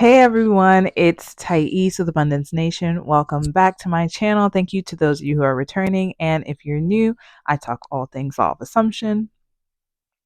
Hey everyone, it's Thais with Abundance Nation. Welcome back to my channel. Thank you to those of you who are returning. And if you're new, I talk all things law of assumption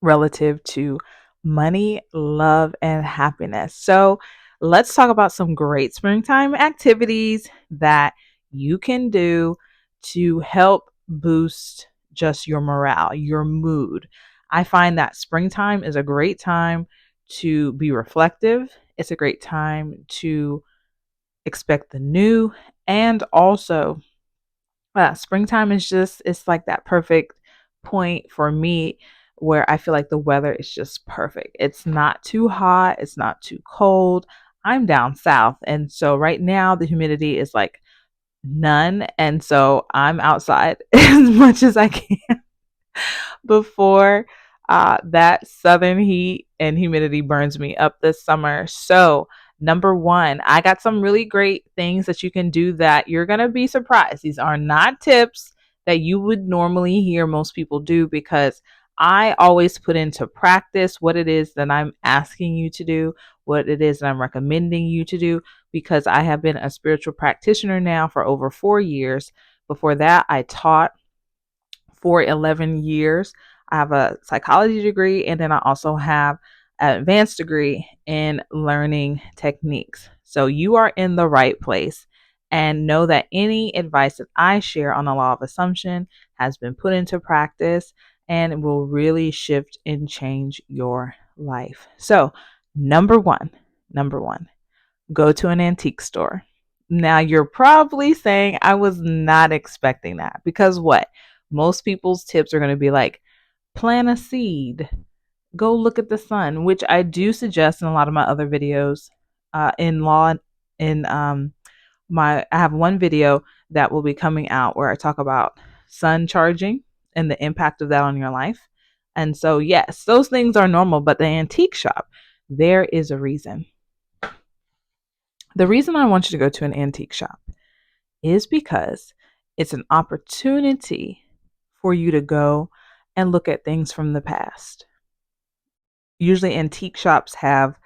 relative to money, love, and happiness. So let's talk about some great springtime activities that you can do to help boost just your morale, your mood. I find that springtime is a great time to be reflective. It's a great time to expect the new, and also springtime is just, it's like that perfect point for me where I feel like the weather is just perfect. It's not too hot, it's not too cold. I'm down south, and so right now the humidity is like none, and so I'm outside as much as I can before that southern heat and humidity burns me up this summer. So, number one, I got some really great things that you can do that you're going to be surprised. These are not tips that you would normally hear most people do, because I always put into practice what it is that I'm asking you to do, what it is that I'm recommending you to do, because I have been a spiritual practitioner now for over 4 years. Before that, I taught for 11 years. I have a psychology degree, and then I also have an advanced degree in learning techniques. So you are in the right place. And know that any advice that I share on the law of assumption has been put into practice and will really shift and change your life. So, number one, go to an antique store. Now, you're probably saying, I was not expecting that, because what? Most people's tips are going to be like, plant a seed, go look at the sun, which I do suggest in a lot of my other videos. In law, in I have one video that will be coming out where I talk about sun charging and the impact of that on your life. And so, yes, those things are normal, but the antique shop, there is a reason. The reason I want you to go to an antique shop is because it's an opportunity for you to go and look at things from the past. Usually antique shops have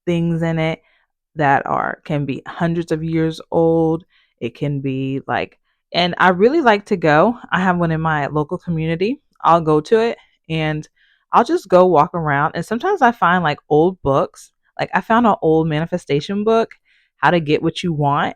things in it that are can be hundreds of years old. It can be like, and I really like to go. I have one in my local community. I'll go to it and I'll just go walk around, and sometimes I find like old books. Like I found an old manifestation book, How to Get What You Want,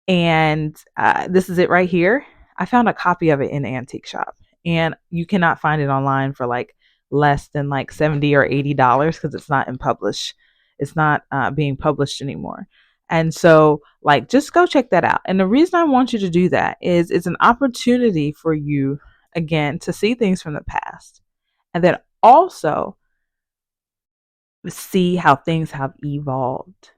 and this is it right here. I found a copy of it in the antique shop, and you cannot find it online for like less than like $70 or $80, because it's not in publish. It's not being published anymore. And so, like, just go check that out. And the reason I want you to do that is it's an opportunity for you, again, to see things from the past, and then also see how things have evolved.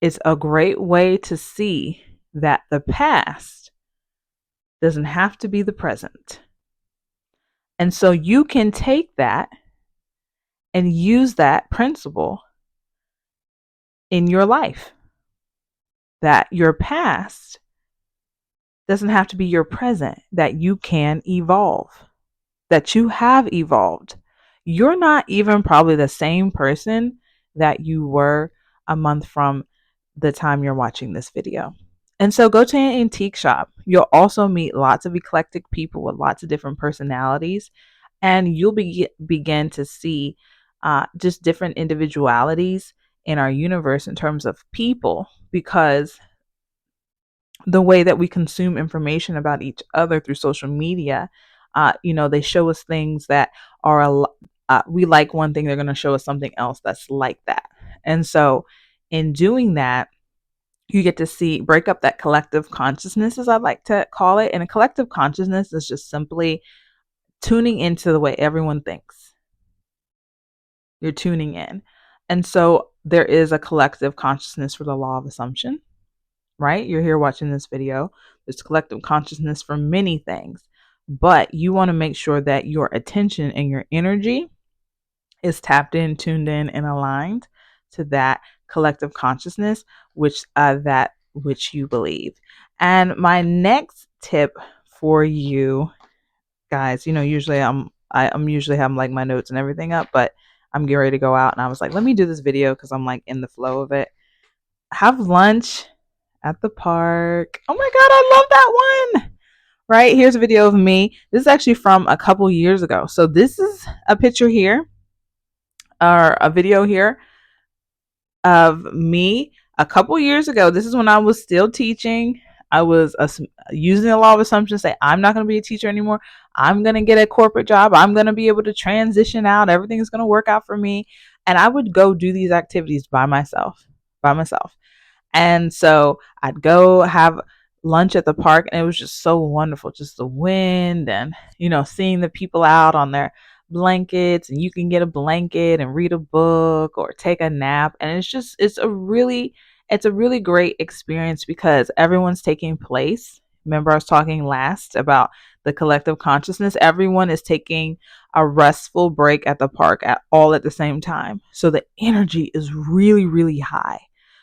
It's a great way to see that the past doesn't have to be the present. And so you can take that and use that principle in your life, that your past doesn't have to be your present, that you can evolve, that you have evolved. You're not even probably the same person that you were a month from the time you're watching this video. And so go to an antique shop. You'll also meet lots of eclectic people with lots of different personalities, and you'll begin to see just different individualities in our universe in terms of people, because the way that we consume information about each other through social media, they show us things that are we like one thing, they're going to show us something else that's like that. And so in doing that, you get to see, break up that collective consciousness, as I like to call it. And a collective consciousness is just simply tuning into the way everyone thinks. You're tuning in. And so there is a collective consciousness for the law of assumption, right? You're here watching this video. There's collective consciousness for many things, but you want to make sure that your attention and your energy is tapped in, tuned in, and aligned to that collective consciousness, that which you believe. And my next tip for you guys, usually I'm usually have like my notes and everything up, but I'm getting ready to go out, and I was like, let me do this video because I'm like in the flow of it. Have lunch at the park. Oh my God, I love that one. Right? Here's a video of me. This is actually from a couple years ago. So this is a picture here, or a video here of me a couple years ago. This is when I was still teaching. I was using the law of assumption, say I'm not going to be a teacher anymore. I'm going to get a corporate job. I'm going to be able to transition out. Everything's going to work out for me. And I would go do these activities by myself, by myself. And so I'd go have lunch at the park, and it was just so wonderful. Just the wind and, seeing the people out on their blankets, and you can get a blanket and read a book or take a nap. And it's a really great experience because everyone's taking place. Remember, I was talking last about the collective consciousness. Everyone is taking a restful break at the park all at the same time. So the energy is really, really high.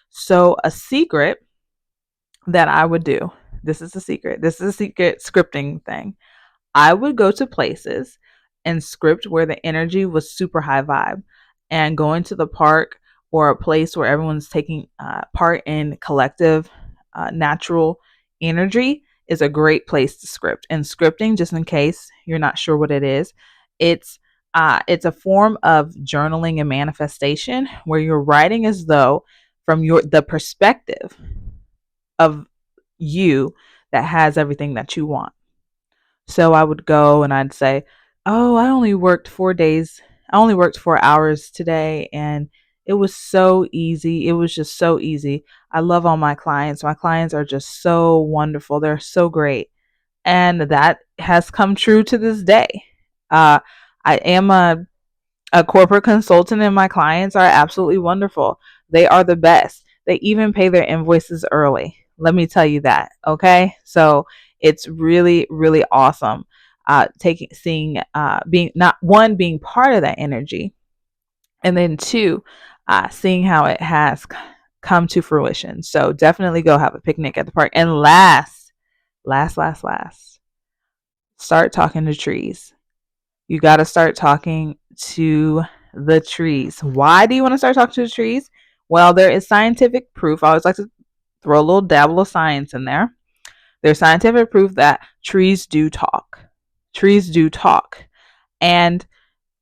So a secret that I would do, this is a secret scripting thing. I would go to places and script where the energy was super high vibe, and go into the park or a place where everyone's taking part in collective natural energy is a great place to script. And scripting, just in case you're not sure what it is, it's a form of journaling and manifestation where you're writing as though from the perspective of you that has everything that you want. So I would go and I'd say, "Oh, I only worked 4 days. I only worked 4 hours today, and it was so easy. It was just so easy. I love all my clients. My clients are just so wonderful. They're so great." And that has come true to this day. I am a corporate consultant, and my clients are absolutely wonderful. They are the best. They even pay their invoices early. Let me tell you that. Okay. So it's really, really awesome. Being not one, being part of that energy, and then two, seeing how it has come to fruition. So definitely go have a picnic at the park. And last, start talking to trees. You got to start talking to the trees. Why do you want to start talking to the trees? Well, there is scientific proof. I always like to throw a little dabble of science in there. There's scientific proof that trees do talk. Trees do talk. And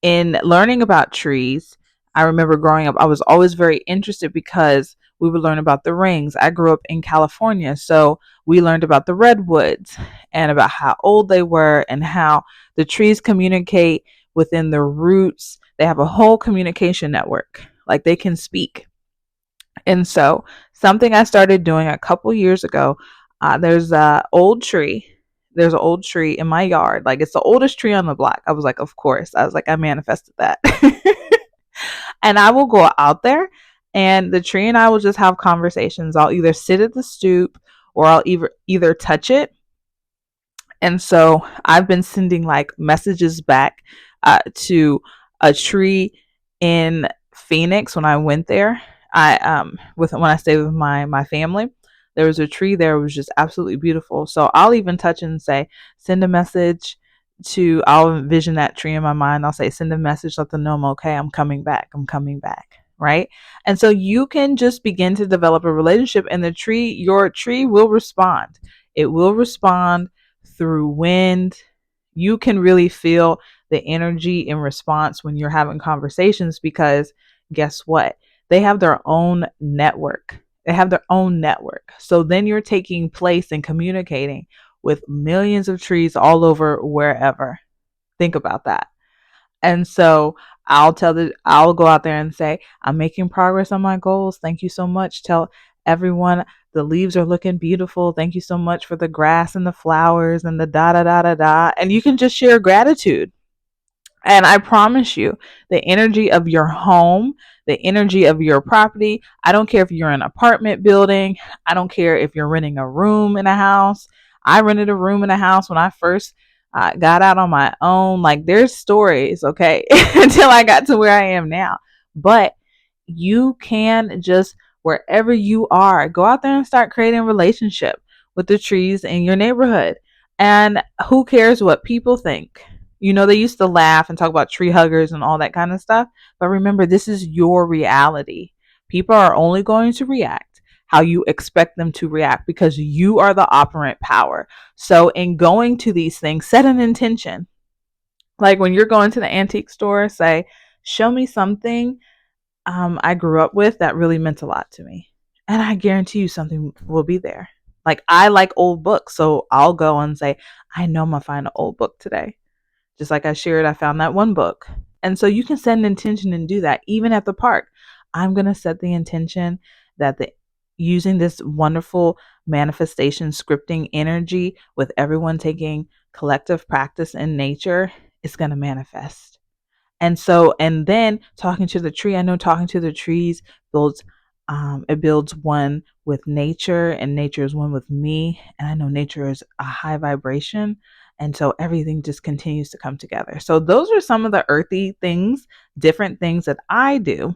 in learning about trees, I remember growing up, I was always very interested because we would learn about the rings. I grew up in California, so we learned about the redwoods and about how old they were and how the trees communicate within their roots. They have a whole communication network, like they can speak. And so, something I started doing a couple years ago, there's a old tree. There's an old tree in my yard. Like, it's the oldest tree on the block. I was like, of course. I was like, I manifested that. And I will go out there, and the tree and I will just have conversations. I'll either sit at the stoop, or I'll either touch it. And so I've been sending like messages back to a tree in Phoenix when I went there. When I stayed with my family, there was a tree there. It was just absolutely beautiful. So I'll even touch and say, send a message to. I'll envision that tree in my mind. I'll say, send a message, let them know I'm okay. I'm coming back. I'm coming back. Right. And so you can just begin to develop a relationship, and your tree will respond. It will respond through wind. You can really feel the energy in response when you're having conversations, because guess what? They have their own network. So then you're taking place and communicating with millions of trees all over wherever. Think about that. And so I'll go out there and say, I'm making progress on my goals. Thank you so much. Tell everyone the leaves are looking beautiful. Thank you so much for the grass and the flowers and the da da da da da. And you can just share gratitude. And I promise you, the energy of your home, the energy of your property, I don't care if you're in an apartment building, I don't care if you're renting a room in a house. I rented a room in a house when I first got out on my own. Like, there's stories, okay, until I got to where I am now. But you can just, wherever you are, go out there and start creating a relationship with the trees in your neighborhood. And who cares what people think? They used to laugh and talk about tree huggers and all that kind of stuff. But remember, this is your reality. People are only going to react how you expect them to react because you are the operant power. So, in going to these things, set an intention. Like when you're going to the antique store, say, show me something I grew up with that really meant a lot to me. And I guarantee you something will be there. Like I like old books, so I'll go and say, I know I'm gonna find an old book today. Just like I shared, I found that one book. And so you can set an intention and do that even at the park. I'm gonna set the intention that the using this wonderful manifestation scripting energy with everyone taking collective practice in nature is gonna manifest. And so, and then talking to the tree, I know talking to the trees builds, it builds one with nature, and nature is one with me. And I know nature is a high vibration. And so everything just continues to come together. So, those are some of the earthy things, different things that I do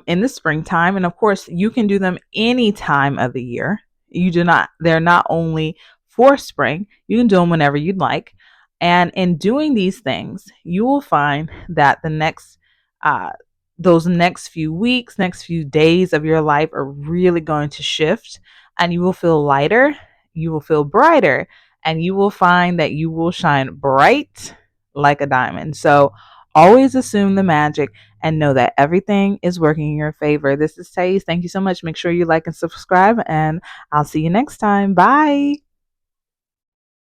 in the springtime. And of course, you can do them any time of the year. They're not only for spring, you can do them whenever you'd like. And in doing these things, you will find that uh, those next few weeks, next few days of your life are really going to shift, and you will feel lighter, you will feel brighter, and you will find that you will shine bright like a diamond. So always assume the magic and know that everything is working in your favor. This is Thais. Thank you so much. Make sure you like and subscribe, and I'll see you next time. Bye.